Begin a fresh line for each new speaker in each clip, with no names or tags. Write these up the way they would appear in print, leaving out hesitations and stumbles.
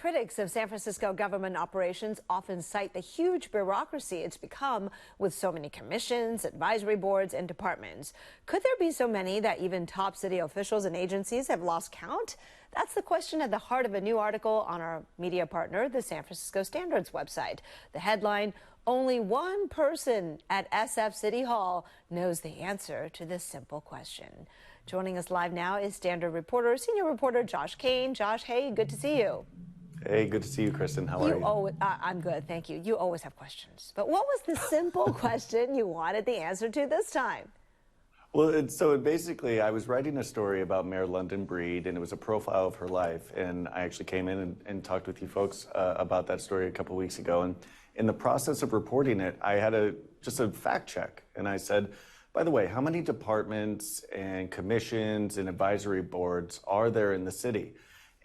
Critics of San Francisco government operations often cite the huge bureaucracy it's become with so many commissions, advisory boards, and departments. Could there be so many that even top city officials and agencies have lost count? That's the question at the heart of a new article on our media partner, the San Francisco Standard's website. The headline, "Only one person at SF City Hall knows the answer to this simple question." Joining us live now is Standard reporter, senior reporter Josh Kane. Josh, hey, good to see you.
Hey, good to see you, Kristen. How are you?
I'm good, thank you. You always have questions. But what was the simple question you wanted the answer to this time?
Well, basically, I was writing a story about Mayor London Breed, and it was a profile of her life. And I actually came in and talked with you folks about that story a couple weeks ago. And in the process of reporting it, I had just a fact check. And I said, by the way, how many departments and commissions and advisory boards are there in the city?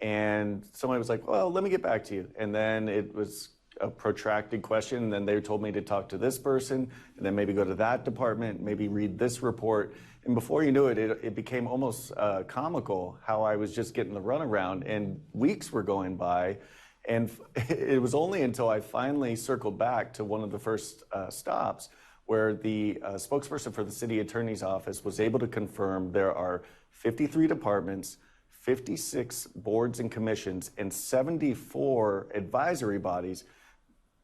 And somebody was like, well, let me get back to you. And then it was a protracted question. And then they told me to talk to this person and then maybe go to that department, maybe read this report. And before you knew it, it became almost comical how I was just getting the runaround, and weeks were going by. And it was only until I finally circled back to one of the first stops where the spokesperson for the city attorney's office was able to confirm there are 53 departments, 56 boards and commissions, and 74 advisory bodies,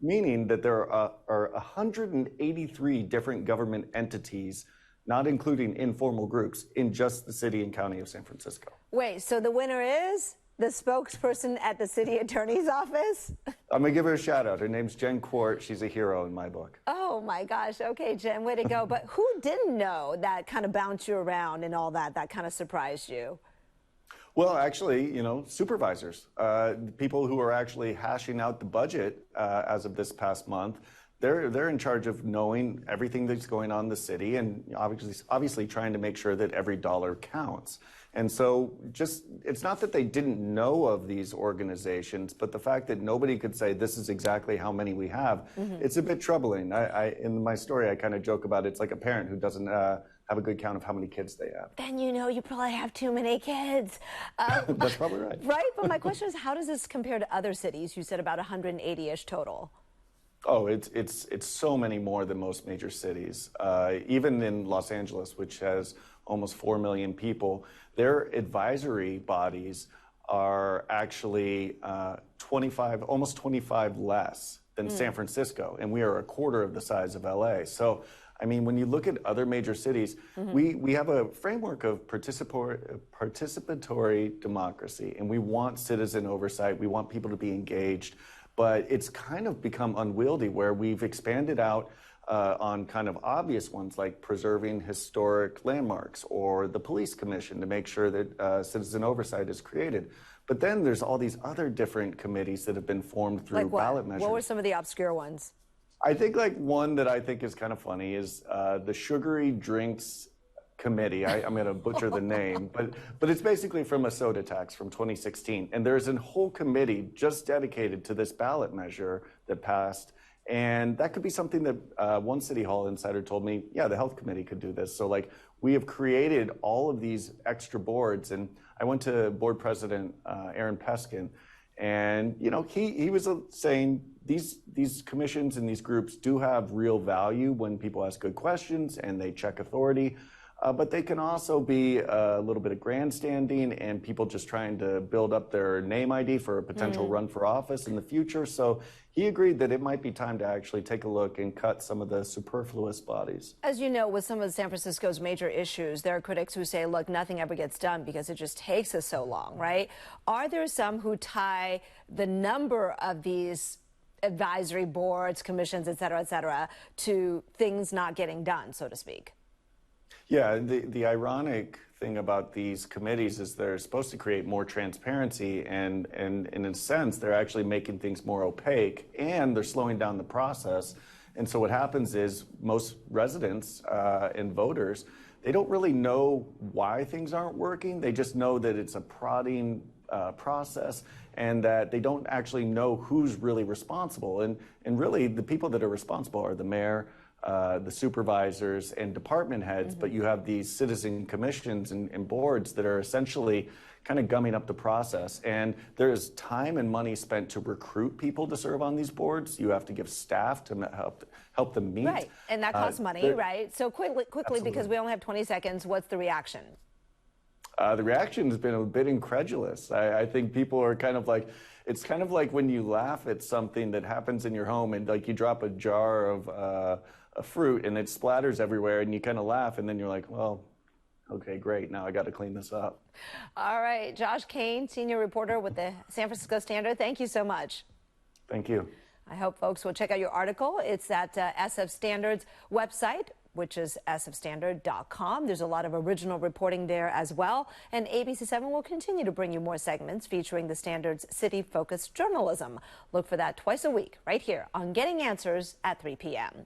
meaning that there are 183 different government entities, not including informal groups, in just the city and county of San Francisco.
Wait, so the winner is the spokesperson at the city attorney's office?
I'm going to give her a shout out. Her name's Jen Court. She's a hero in my book.
Oh my gosh. Okay, Jen, way to go. But who didn't know that kind of bounced you around and all that kind of surprised you?
Well, actually, supervisors, people who are actually hashing out the budget as of this past month, they're in charge of knowing everything that's going on in the city and obviously trying to make sure that every dollar counts. And so it's not that they didn't know of these organizations, but the fact that nobody could say this is exactly how many we have, it's a bit troubling. In my story, I kind of joke about it's like a parent who doesn't have a good count of how many kids they have.
Then you probably have too many kids.
That's probably right.
Right, but my question is, how does this compare to other cities? You said about 180-ish total.
Oh, it's so many more than most major cities. Even in Los Angeles, which has almost 4 million people, their advisory bodies are actually almost 25 less than San Francisco, and we are a quarter of the size of LA. So, I mean, when you look at other major cities, we have a framework of participatory democracy, and we want citizen oversight. We want people to be engaged. But it's kind of become unwieldy where we've expanded out on kind of obvious ones like preserving historic landmarks or the police commission to make sure that citizen oversight is created. But then there's all these other different committees that have been formed through ballot measures.
What were some of the obscure ones?
I think like one that I think is kind of funny is the Sugary Drinks Committee. I'm going to butcher the name, but it's basically from a soda tax from 2016. And there's a whole committee just dedicated to this ballot measure that passed. And that could be something that one City Hall insider told me, yeah, the health committee could do this. So like we have created all of these extra boards. And I went to board president Aaron Peskin, and he was saying these commissions and these groups do have real value when people ask good questions and they check authority. But they can also be a little bit of grandstanding and people just trying to build up their name ID for a potential run for office in the future. So he agreed that it might be time to actually take a look and cut some of the superfluous bodies.
As you know, with some of San Francisco's major issues, there are critics who say, look, nothing ever gets done because it just takes us so long, right? Are there some who tie the number of these advisory boards, commissions, et cetera, to things not getting done, so to speak?
Yeah, the ironic thing about these committees is they're supposed to create more transparency, and in a sense, they're actually making things more opaque, and they're slowing down the process. And so what happens is most residents and voters, they don't really know why things aren't working. They just know that it's a prodding process and that they don't actually know who's really responsible. And really, the people that are responsible are the mayor, the supervisors and department heads, but you have these citizen commissions and boards that are essentially kind of gumming up the process. And there is time and money spent to recruit people to serve on these boards. You have to give staff to help them meet.
Right, and that costs money, right? So quickly,
Absolutely.
because we only have 20 seconds, what's the reaction?
The reaction has been a bit incredulous. I think people are kind of like, it's kind of like when you laugh at something that happens in your home and like you drop a jar of a fruit and it splatters everywhere and you kind of laugh and then you're like, well, okay, great. Now I got to clean this up.
All right. Josh Kane, senior reporter with the San Francisco Standard. Thank you so much.
Thank you.
I hope folks will check out your article. It's at SF Standard's website, which is sfstandard.com. There's a lot of original reporting there as well. And ABC7 will continue to bring you more segments featuring the Standard's city-focused journalism. Look for that twice a week right here on Getting Answers at 3 p.m.